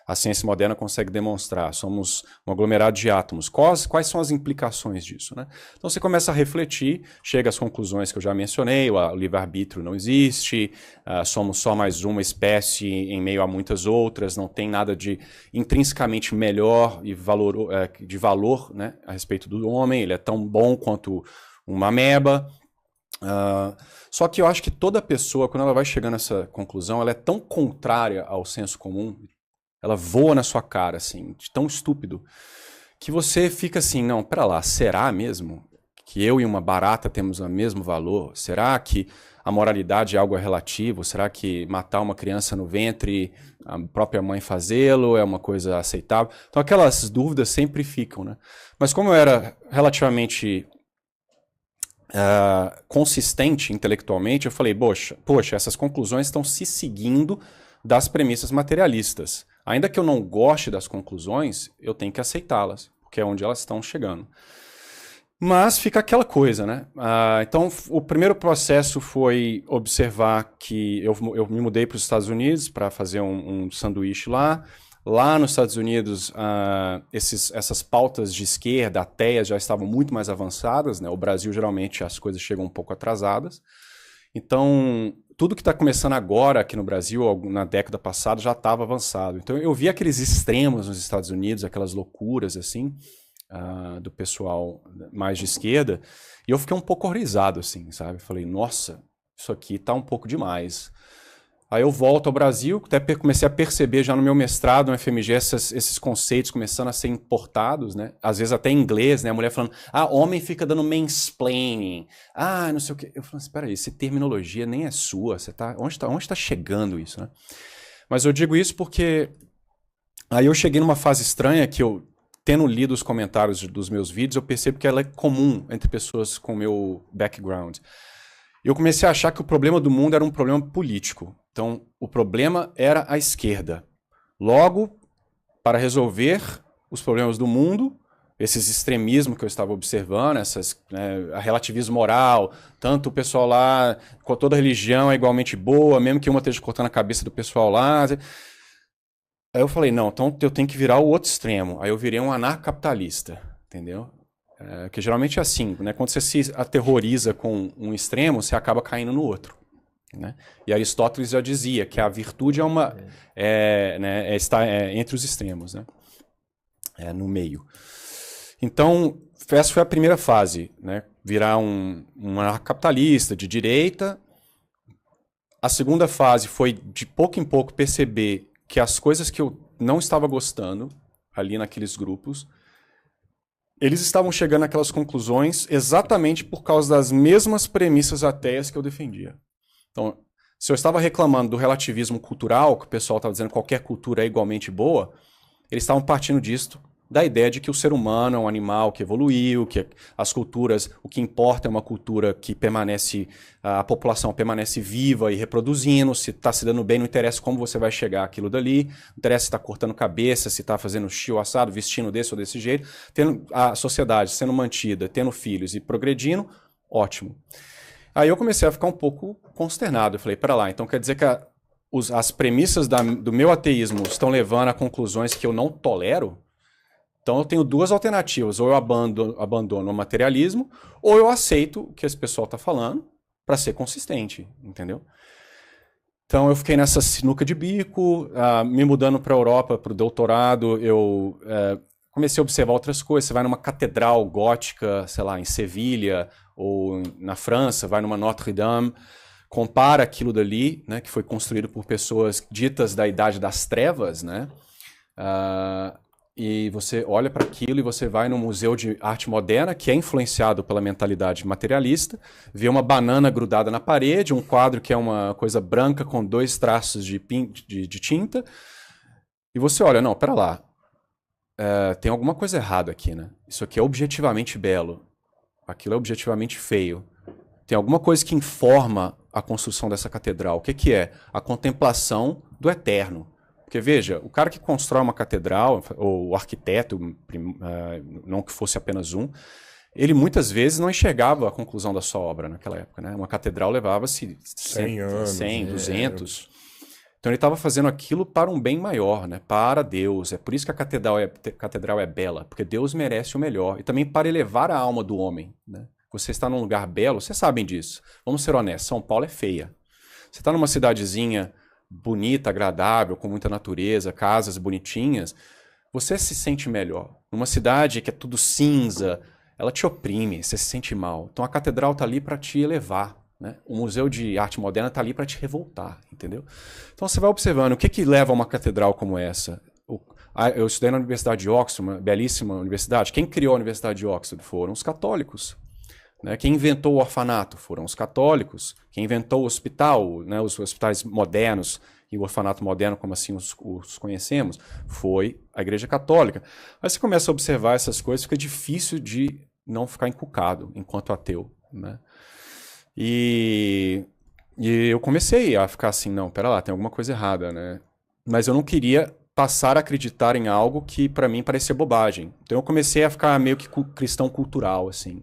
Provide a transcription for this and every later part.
a ciência moderna consegue demonstrar. Somos um aglomerado de átomos. Quais são as implicações disso, né? Então você começa a refletir, chega às conclusões que eu já mencionei, o livre-arbítrio não existe, somos só mais uma espécie em meio a muitas outras, não tem nada de intrinsecamente melhor e de valor, né, a respeito do homem, ele é tão bom quanto uma ameba. Só que eu acho que toda pessoa, quando ela vai chegando nessa conclusão, ela é tão contrária ao senso comum, ela voa na sua cara, assim, de tão estúpido, que você fica assim, não, pera lá, será mesmo que eu e uma barata temos o mesmo valor? Será que a moralidade é algo relativo? Será que matar uma criança no ventre, a própria mãe fazê-lo, é uma coisa aceitável? Então aquelas dúvidas sempre ficam, né? Mas como eu era relativamente consistente intelectualmente, eu falei, poxa, essas conclusões estão se seguindo das premissas materialistas. Ainda que eu não goste das conclusões, eu tenho que aceitá-las, porque é onde elas estão chegando. Mas fica aquela coisa, né? Então, o primeiro processo foi observar que eu me mudei para os Estados Unidos para fazer um sanduíche lá. Lá nos Estados Unidos, essas pautas de esquerda, ateias, já estavam muito mais avançadas, né? O Brasil, geralmente, as coisas chegam um pouco atrasadas. Então, tudo que está começando agora aqui no Brasil, na década passada, já estava avançado. Então, eu vi aqueles extremos nos Estados Unidos, aquelas loucuras, assim, do pessoal mais de esquerda, e eu fiquei um pouco horrorizado, assim, sabe? Falei, nossa, isso aqui está um pouco demais. Aí eu volto ao Brasil, até comecei a perceber já no meu mestrado, no FMG, esses conceitos começando a ser importados, né? Às vezes até em inglês, né? A mulher falando, homem fica dando mansplaining, não sei o quê. Eu falo assim, espera aí, essa terminologia nem é sua, onde tá chegando isso, né? Mas eu digo isso porque aí eu cheguei numa fase estranha que eu, tendo lido os comentários dos meus vídeos, eu percebo que ela é comum entre pessoas com o meu background. Eu comecei a achar que o problema do mundo era um problema político. Então, o problema era a esquerda. Logo, para resolver os problemas do mundo, esses extremismos que eu estava observando, a relativismo moral, tanto o pessoal lá, com toda religião é igualmente boa, mesmo que uma esteja cortando a cabeça do pessoal lá. Aí eu falei, não, então eu tenho que virar o outro extremo. Aí eu virei um anarcapitalista, entendeu? Que geralmente é assim, né? Quando você se aterroriza com um extremo, você acaba caindo no outro. Né? E Aristóteles já dizia que a virtude está entre os extremos, né? No meio. Então, essa foi a primeira fase, né? Virar um anarcapitalista de direita. A segunda fase foi, de pouco em pouco, perceber que as coisas que eu não estava gostando ali naqueles grupos, eles estavam chegando àquelas conclusões exatamente por causa das mesmas premissas ateias que eu defendia. Então, se eu estava reclamando do relativismo cultural, que o pessoal estava dizendo que qualquer cultura é igualmente boa, eles estavam partindo disso, da ideia de que o ser humano é um animal que evoluiu, que as culturas, o que importa é uma cultura que permanece, a população permanece viva e reproduzindo, se está se dando bem, não interessa como você vai chegar àquilo dali, não interessa se está cortando cabeça, se está fazendo chio assado, vestindo desse ou desse jeito, tendo a sociedade sendo mantida, tendo filhos e progredindo, ótimo. Aí eu comecei a ficar um pouco consternado, eu falei, pera lá, então quer dizer que as premissas do meu ateísmo estão levando a conclusões que eu não tolero? Então eu tenho duas alternativas, ou eu abandono o materialismo, ou eu aceito o que esse pessoal está falando para ser consistente, entendeu? Então eu fiquei nessa sinuca de bico, me mudando para a Europa para o doutorado, eu comecei a observar outras coisas. Você vai numa catedral gótica, sei lá, em Sevilha, ou na França, vai numa Notre-Dame, compara aquilo dali, né, que foi construído por pessoas ditas da Idade das Trevas, né? E você olha para aquilo e você vai no Museu de Arte Moderna, que é influenciado pela mentalidade materialista, vê uma banana grudada na parede, um quadro que é uma coisa branca com 2 traços de tinta, e você olha, não, pera lá, tem alguma coisa errada aqui, né? Isso aqui é objetivamente belo, aquilo é objetivamente feio. Tem alguma coisa que informa a construção dessa catedral. O que é? A contemplação do eterno. Porque, veja, o cara que constrói uma catedral, ou o arquiteto, não que fosse apenas um, ele muitas vezes não enxergava a conclusão da sua obra naquela época, né? Uma catedral levava-se 100 anos, 100, 200. Então ele estava fazendo aquilo para um bem maior, né? Para Deus. É por isso que a catedral é bela, porque Deus merece o melhor. E também para elevar a alma do homem, né? Você está num lugar belo, vocês sabem disso. Vamos ser honestos, São Paulo é feia. Você está numa cidadezinha bonita, agradável, com muita natureza, casas bonitinhas, você se sente melhor. Numa cidade que é tudo cinza, ela te oprime, você se sente mal. Então a catedral está ali para te elevar, né? O Museu de Arte Moderna está ali para te revoltar, entendeu? Então você vai observando o que leva a uma catedral como essa. Eu estudei na Universidade de Oxford, uma belíssima universidade. Quem criou a Universidade de Oxford foram os católicos. Né? Quem inventou o orfanato foram os católicos. Quem inventou o hospital, né, os hospitais modernos e o orfanato moderno, como assim os conhecemos, foi a Igreja Católica. Aí você começa a observar essas coisas, fica difícil de não ficar encucado enquanto ateu. Né? E eu comecei a ficar assim, não, pera lá, tem alguma coisa errada. Né? Mas eu não queria passar a acreditar em algo que para mim parecia bobagem. Então eu comecei a ficar meio que cristão cultural, assim.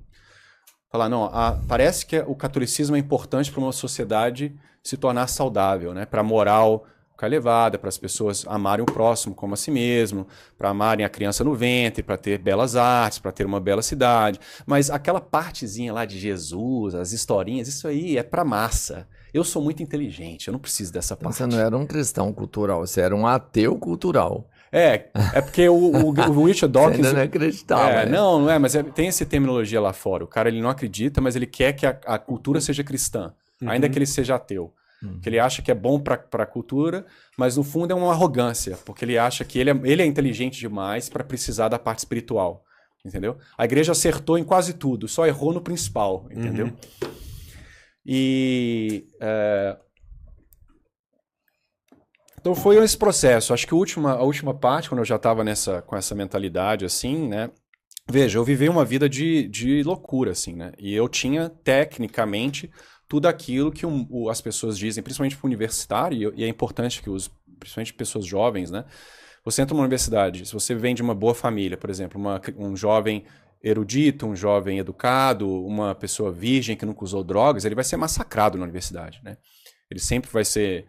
Falar, não, parece que o catolicismo é importante para uma sociedade se tornar saudável, né? Para a moral ficar elevada, para as pessoas amarem o próximo como a si mesmo, para amarem a criança no ventre, para ter belas artes, para ter uma bela cidade. Mas aquela partezinha lá de Jesus, as historinhas, isso aí é para massa. Eu sou muito inteligente, eu não preciso dessa parte. Você não era um cristão cultural, você era um ateu cultural. É porque o Richard Dawkins... Você ainda não acreditava, né? Não é, mas tem essa terminologia lá fora. O cara ele não acredita, mas ele quer que a cultura seja cristã, ainda que ele seja ateu. Que ele acha que é bom para a cultura, mas no fundo é uma arrogância, porque ele acha que ele é inteligente demais para precisar da parte espiritual, entendeu? A igreja acertou em quase tudo, só errou no principal, entendeu? Então foi esse processo. Acho que a última parte, quando eu já estava com essa mentalidade assim, né? Veja, eu vivi uma vida de loucura, assim, né? E eu tinha, tecnicamente, tudo aquilo que as pessoas dizem, principalmente para o universitário, e é importante que principalmente pessoas jovens, né? Você entra numa universidade, se você vem de uma boa família, por exemplo, um jovem erudito, um jovem educado, uma pessoa virgem que nunca usou drogas, ele vai ser massacrado na universidade, né? Ele sempre vai ser...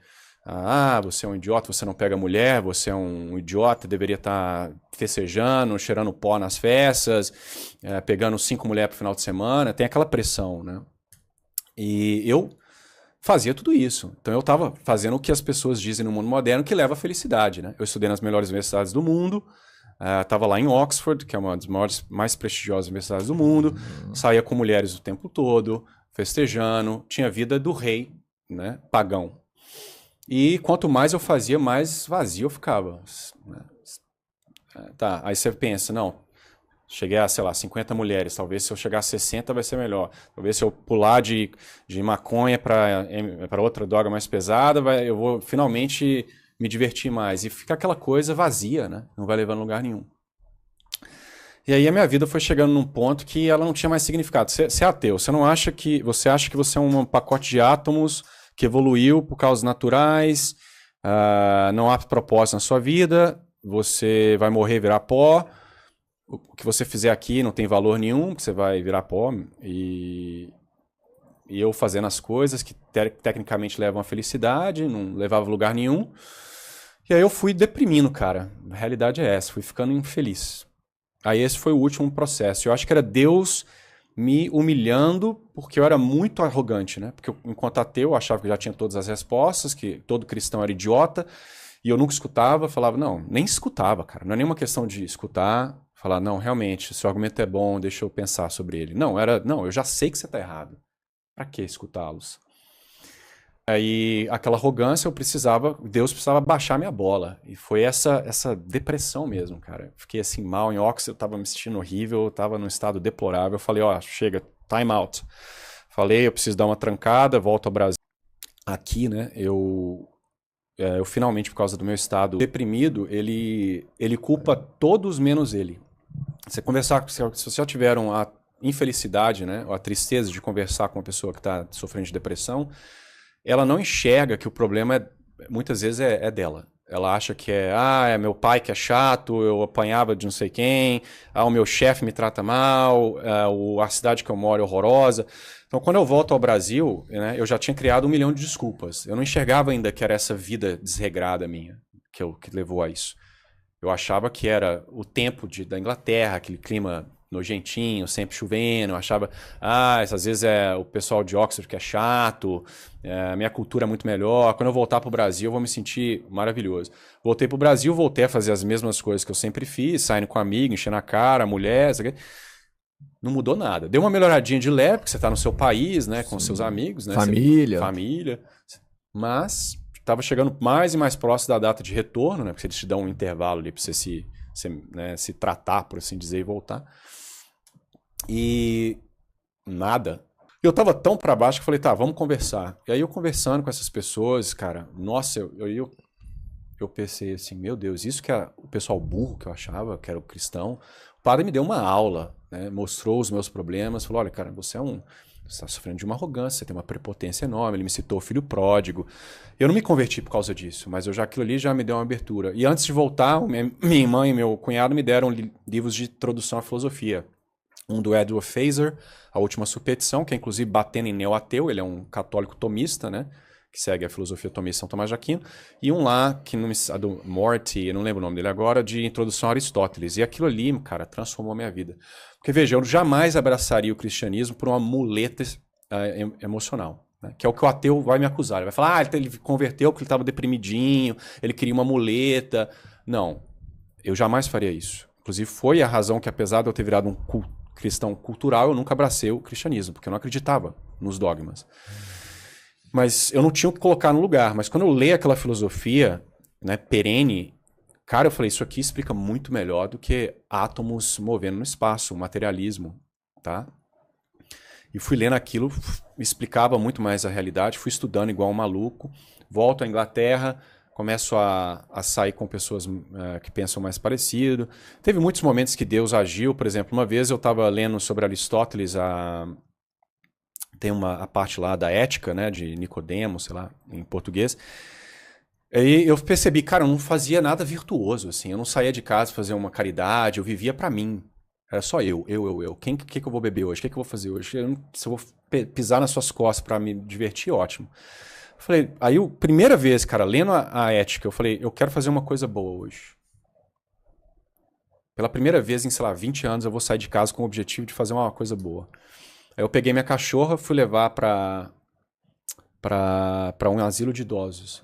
você é um idiota, você não pega mulher, você é um idiota, deveria estar festejando, cheirando pó nas festas, pegando 5 mulheres pro final de semana, tem aquela pressão, né? E eu fazia tudo isso. Então eu estava fazendo o que as pessoas dizem no mundo moderno que leva à felicidade, né? Eu estudei nas melhores universidades do mundo, estava lá em Oxford, que é uma das mais prestigiosas universidades do mundo, saía com mulheres o tempo todo, festejando, tinha a vida do rei, né? Pagão. E quanto mais eu fazia, mais vazio eu ficava. Tá, aí você pensa, não, cheguei a, sei lá, 50 mulheres, talvez se eu chegar a 60 vai ser melhor. Talvez se eu pular de maconha para outra droga mais pesada, eu vou finalmente me divertir mais. E fica aquela coisa vazia, né? Não vai levando a lugar nenhum. E aí a minha vida foi chegando num ponto que ela não tinha mais significado. Você é ateu, você acha que você é um pacote de átomos que evoluiu por causas naturais, não há propósito na sua vida, você vai morrer e virar pó, o que você fizer aqui não tem valor nenhum, você vai virar pó, e eu fazendo as coisas que tecnicamente levam à felicidade, não levava a lugar nenhum, e aí eu fui deprimindo, cara, a realidade é essa, fui ficando infeliz. Aí esse foi o último processo, eu acho que era Deus me humilhando, porque eu era muito arrogante, né? Porque enquanto ateu, eu achava que já tinha todas as respostas, que todo cristão era idiota, e eu nunca escutava, falava, não, nem escutava, cara. Não é nenhuma questão de escutar, falar, não, realmente, seu argumento é bom, deixa eu pensar sobre ele. Não, eu já sei que você está errado. Pra que escutá-los? Aí, aquela arrogância, Deus precisava baixar minha bola. E foi essa depressão mesmo, cara. Fiquei assim mal em Oxford, eu tava me sentindo horrível, eu tava num estado deplorável. Eu falei, chega, time out. Falei, eu preciso dar uma trancada, volto ao Brasil. Aqui, né, eu finalmente, por causa do meu estado deprimido, ele culpa todos menos ele. Se você já tiveram a infelicidade, né, ou a tristeza de conversar com uma pessoa que está sofrendo de depressão, ela não enxerga que o problema muitas vezes é dela. Ela acha que é meu pai que é chato, eu apanhava de não sei quem, o meu chefe me trata mal, a cidade que eu moro é horrorosa. Então, quando eu volto ao Brasil, né, eu já tinha criado 1 milhão de desculpas. Eu não enxergava ainda que era essa vida desregrada minha que levou a isso. Eu achava que era o tempo da Inglaterra, aquele clima nojentinho, sempre chovendo. Eu achava, às vezes é o pessoal de Oxford que é chato, a minha cultura é muito melhor. Quando eu voltar para o Brasil, eu vou me sentir maravilhoso. Voltei para o Brasil, voltei a fazer as mesmas coisas que eu sempre fiz, saindo com amigo, enchendo a cara, mulher, não mudou nada. Deu uma melhoradinha de leve, porque você está no seu país, né, com seus amigos, né, família, mas estava chegando mais e mais próximo da data de retorno, né, porque eles te dão um intervalo ali para você se tratar, por assim dizer, e voltar. E nada. Eu tava tão pra baixo que eu falei, tá, vamos conversar. E aí eu conversando com essas pessoas, cara, nossa, eu pensei assim, meu Deus, isso que era o pessoal burro que eu achava, que era o cristão. O padre me deu uma aula, né, mostrou os meus problemas, falou, olha, cara, você está sofrendo de uma arrogância, você tem uma prepotência enorme. Ele me citou o filho pródigo. Eu não me converti por causa disso, mas aquilo ali já me deu uma abertura. E antes de voltar, minha mãe e meu cunhado me deram livros de introdução à filosofia. Um do Edward Feser, A Última Supetição, que é inclusive batendo em neo-ateu, ele é um católico tomista, né? Que segue a filosofia tomista São Tomás de Aquino, e um lá, a do Morty, eu não lembro o nome dele agora, de Introdução a Aristóteles. E aquilo ali, cara, transformou a minha vida. Porque, veja, eu jamais abraçaria o cristianismo por uma muleta emocional, né? Que é o que o ateu vai me acusar. Ele vai falar, ele converteu porque ele estava deprimidinho, ele queria uma muleta. Não, eu jamais faria isso. Inclusive, foi a razão que, apesar de eu ter virado um cristão cultural, eu nunca abracei o cristianismo, porque eu não acreditava nos dogmas. Mas eu não tinha o que colocar no lugar. Mas quando eu leio aquela filosofia, né, perene, cara, eu falei, isso aqui explica muito melhor do que átomos movendo no espaço, o materialismo, tá? E fui lendo aquilo, me explicava muito mais a realidade, fui estudando igual um maluco, volto à Inglaterra, começo a sair com pessoas que pensam mais parecido. Teve muitos momentos que Deus agiu, por exemplo, uma vez eu estava lendo sobre Aristóteles, tem a parte lá da ética, né, de Nicodemo, sei lá, em português. Aí eu percebi, cara, eu não fazia nada virtuoso, assim. Eu não saía de casa fazer uma caridade, eu vivia pra mim. Era só eu. Que eu vou beber hoje? O que eu vou fazer hoje? Se eu vou pisar nas suas costas pra me divertir, ótimo. Falei, aí, primeira vez, cara, lendo a ética, eu falei, eu quero fazer uma coisa boa hoje. Pela primeira vez em, sei lá, 20 anos, eu vou sair de casa com o objetivo de fazer uma coisa boa. Aí eu peguei minha cachorra, fui levar pra um asilo de idosos,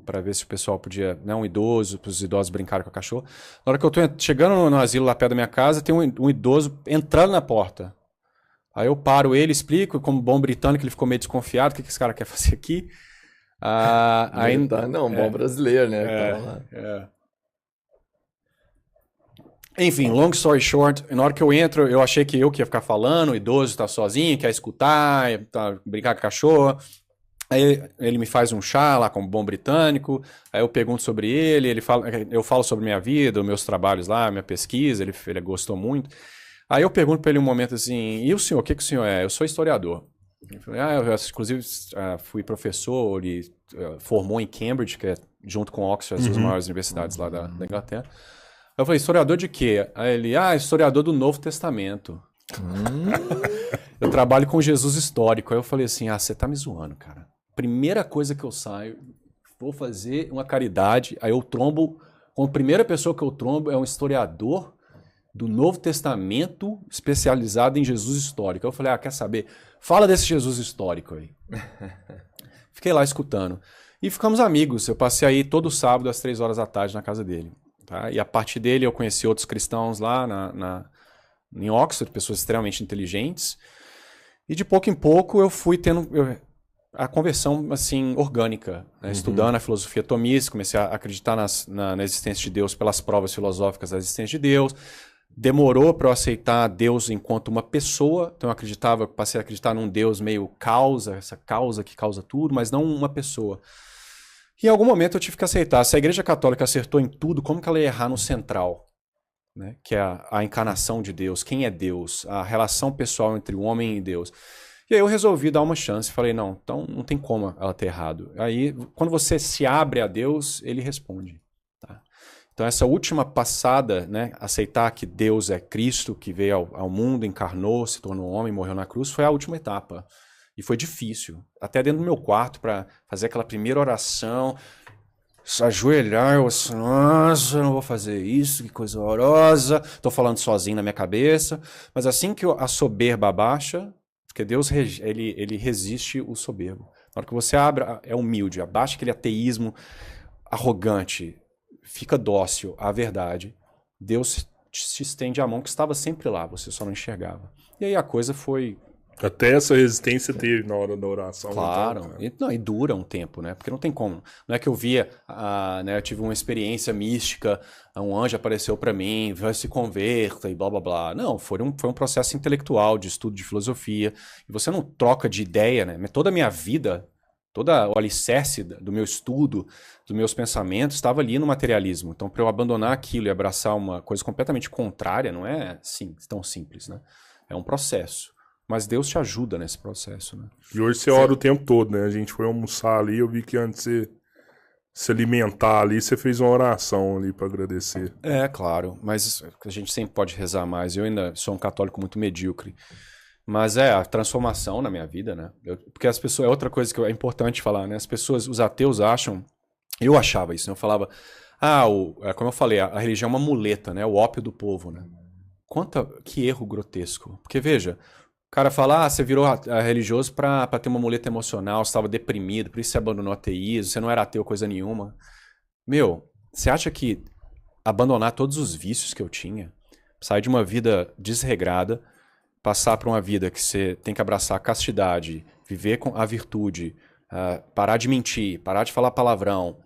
para ver se o pessoal podia, né, um idoso, para os idosos brincarem com a cachorra. Na hora que eu tô chegando no asilo lá perto da minha casa, tem um idoso entrando na porta. Aí eu paro ele, explico, como bom britânico, ele ficou meio desconfiado, o que esse cara quer fazer aqui? Bom brasileiro, né? Enfim, long story short, na hora que eu entro, eu achei que eu ia ficar falando, o idoso tá sozinho, quer escutar, brincar com a cachorra. Aí ele me faz um chá lá como bom britânico, aí eu pergunto sobre ele eu falo sobre minha vida, os meus trabalhos lá, minha pesquisa, ele gostou muito. Aí eu pergunto para ele um momento assim, e o senhor, o que o senhor é? Eu sou historiador. Ele falou, eu inclusive fui professor e formou em Cambridge, que é junto com Oxford, as duas maiores universidades lá da Inglaterra. Eu falei, historiador de quê? Aí ele, historiador do Novo Testamento. Eu trabalho com Jesus histórico. Aí eu falei assim, você tá me zoando, cara. Primeira coisa que eu saio, vou fazer uma caridade, aí eu trombo, a primeira pessoa que eu trombo é um historiador do Novo Testamento especializado em Jesus histórico. Eu falei, quer saber? Fala desse Jesus histórico aí. Fiquei lá escutando. E ficamos amigos. Eu passei aí todo sábado às 3 horas da tarde na casa dele. Tá? E a partir dele eu conheci outros cristãos lá em Oxford, pessoas extremamente inteligentes. E de pouco em pouco eu fui tendo a conversão assim orgânica, né? Estudando a filosofia tomista, comecei a acreditar na existência de Deus pelas provas filosóficas da existência de Deus. Demorou para eu aceitar Deus enquanto uma pessoa, então eu passei a acreditar num Deus meio causa, essa causa que causa tudo, mas não uma pessoa. E em algum momento eu tive que aceitar, se a Igreja Católica acertou em tudo, como que ela ia errar no central? Né? Que é a encarnação de Deus, quem é Deus, a relação pessoal entre o homem e Deus. E aí eu resolvi dar uma chance. Falei, não, então não tem como ela ter errado. Aí, quando você se abre a Deus, ele responde. Tá? Então essa última passada, né, aceitar que Deus é Cristo, que veio ao mundo, encarnou, se tornou homem, morreu na cruz, foi a última etapa. E foi difícil. Até dentro do meu quarto, para fazer aquela primeira oração, ajoelhar, eu assim, nossa, eu não vou fazer isso, que coisa horrorosa. Tô falando sozinho na minha cabeça. Mas assim que a soberba abaixa, porque Deus ele resiste o soberbo. Na hora que você abre, é humilde, abaixa aquele ateísmo arrogante, fica dócil à verdade, Deus te estende a mão que estava sempre lá, você só não enxergava. E aí a coisa foi... Até essa resistência teve na hora da oração. Claro, então, e dura um tempo, né? Porque não tem como. Não é que eu via, né, eu tive uma experiência mística, um anjo apareceu para mim, vai se converta e blá blá blá. Não, foi um processo intelectual de estudo de filosofia. E você não troca de ideia, né? Toda a minha vida, todo o alicerce do meu estudo, dos meus pensamentos, estava ali no materialismo. Então, para eu abandonar aquilo e abraçar uma coisa completamente contrária, não é tão simples, né? É um processo. Mas Deus te ajuda nesse processo, né? E hoje você ora o tempo todo, né? A gente foi almoçar ali, eu vi que antes de se alimentar ali, você fez uma oração ali para agradecer. É, claro, mas a gente sempre pode rezar mais. Eu ainda sou um católico muito medíocre. Mas é a transformação na minha vida, né? Porque as pessoas, é outra coisa que é importante falar, né? As pessoas, os ateus acham, eu achava isso, né? Eu falava, como eu falei, a religião é uma muleta, né? O ópio do povo, né? Que erro grotesco. Porque veja, o cara fala, você virou religioso pra ter uma muleta emocional, você estava deprimido, por isso você abandonou o ateísmo, você não era ateu coisa nenhuma. Meu, você acha que abandonar todos os vícios que eu tinha, sair de uma vida desregrada, passar para uma vida que você tem que abraçar a castidade, viver com a virtude, parar de mentir, parar de falar palavrão,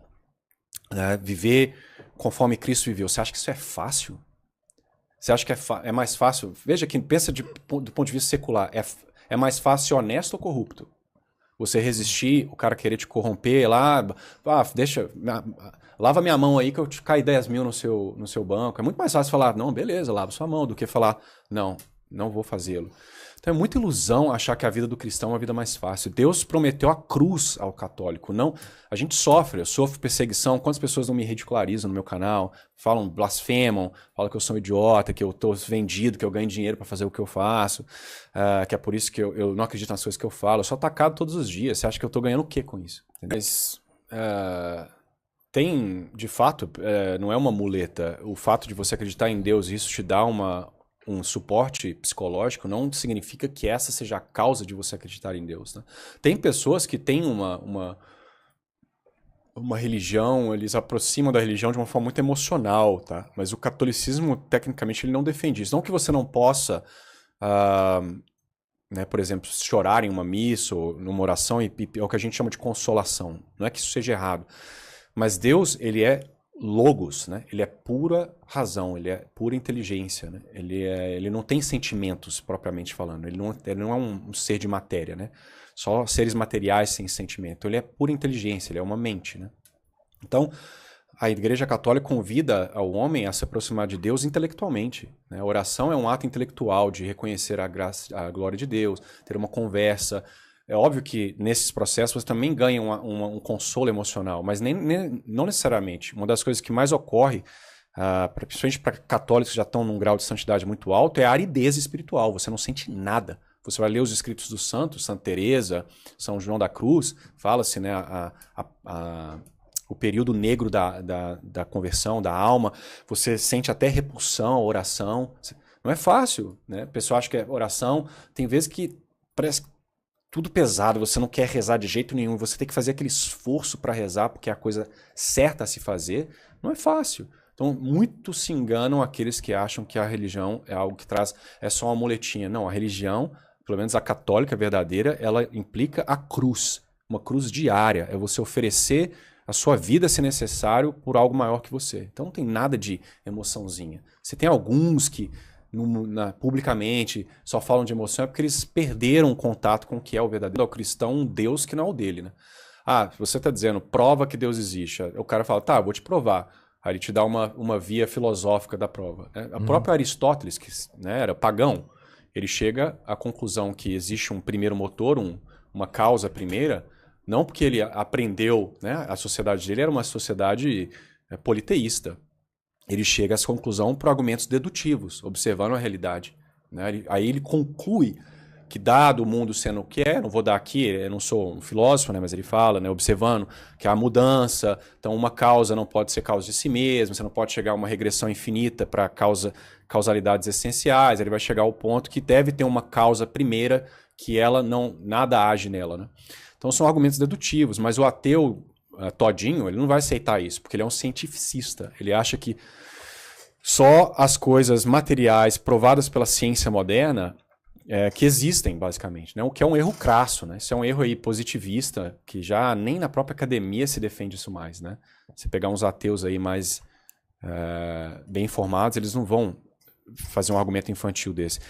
viver conforme Cristo viveu, você acha que isso é fácil? Você acha que é mais fácil? Veja que pensa do ponto de vista secular. É mais fácil ser honesto ou corrupto? Você resistir, o cara querer te corromper lá, lava minha mão aí que eu te cai 10 mil no seu banco. É muito mais fácil falar, não, beleza, lava sua mão, do que falar, não vou fazê-lo. Então é muita ilusão achar que a vida do cristão é uma vida mais fácil. Deus prometeu a cruz ao católico. Não, a gente sofre, eu sofro perseguição. Quantas pessoas não me ridicularizam no meu canal? Falam, blasfemam, falam que eu sou um idiota, que eu estou vendido, que eu ganho dinheiro para fazer o que eu faço, que é por isso que eu não acredito nas coisas que eu falo. Eu sou atacado todos os dias. Você acha que eu estou ganhando o quê com isso? Mas tem, de fato, não é uma muleta. O fato de você acreditar em Deus, isso te dá um suporte psicológico, não significa que essa seja a causa de você acreditar em Deus. Né? Tem pessoas que têm uma religião, eles aproximam da religião de uma forma muito emocional, tá? Mas o catolicismo, tecnicamente, ele não defende isso. Não que você não possa, né, por exemplo, chorar em uma missa ou numa oração, é o que a gente chama de consolação. Não é que isso seja errado. Mas Deus, ele é logos, né? Ele é pura razão, ele é pura inteligência, né? Ele não tem sentimentos propriamente falando, ele não é um ser de matéria, né? Só seres materiais sem sentimento. Ele é pura inteligência, ele é uma mente, né? Então, a Igreja Católica convida ao homem a se aproximar de Deus intelectualmente, né? A oração é um ato intelectual de reconhecer a graça, a glória de Deus, ter uma conversa. É óbvio que nesses processos você também ganha um consolo emocional, mas não necessariamente. Uma das coisas que mais ocorre, principalmente para católicos que já estão num grau de santidade muito alto, é a aridez espiritual. Você não sente nada. Você vai ler os escritos dos santos, Santa Teresa, São João da Cruz, fala-se, né, o período negro da conversão, da alma. Você sente até repulsão à oração. Não é fácil, né? O pessoal acha que é oração. Tem vezes que parece tudo pesado, você não quer rezar de jeito nenhum, você tem que fazer aquele esforço para rezar, porque é a coisa certa a se fazer, não é fácil. Então, muitos se enganam aqueles que acham que a religião é algo que é só uma muletinha. Não, a religião, pelo menos a católica verdadeira, ela implica a cruz, uma cruz diária, é você oferecer a sua vida, se necessário, por algo maior que você. Então, não tem nada de emoçãozinha. Você tem alguns que publicamente só falam de emoção, é porque eles perderam o contato com o que é o verdadeiro cristão, um Deus que não é o dele, né? Você está dizendo, prova que Deus existe. O cara fala, tá, vou te provar. Aí ele te dá uma via filosófica da prova. Né? A própria Aristóteles, que, né, era pagão, Ele chega à conclusão que existe um primeiro motor, uma causa primeira, não porque ele aprendeu, né? A sociedade dele era uma sociedade politeísta. Ele chega a essa conclusão por argumentos dedutivos, observando a realidade, né? Aí ele conclui que, dado o mundo sendo o que é, não vou dar aqui, eu não sou um filósofo, né, mas ele fala, né, observando que há mudança, então uma causa não pode ser causa de si mesma, você não pode chegar a uma regressão infinita para causalidades essenciais, ele vai chegar ao ponto que deve ter uma causa primeira que ela não, nada age nela, né? Então são argumentos dedutivos, mas o ateu todinho, ele não vai aceitar isso, porque ele é um cientificista, ele acha que só as coisas materiais provadas pela ciência moderna que existem, basicamente, né? O que é um erro crasso, né? Isso é um erro aí positivista, que já nem na própria academia se defende isso mais, né? Se pegar uns ateus aí mais bem informados, eles não vão fazer um argumento infantil desse.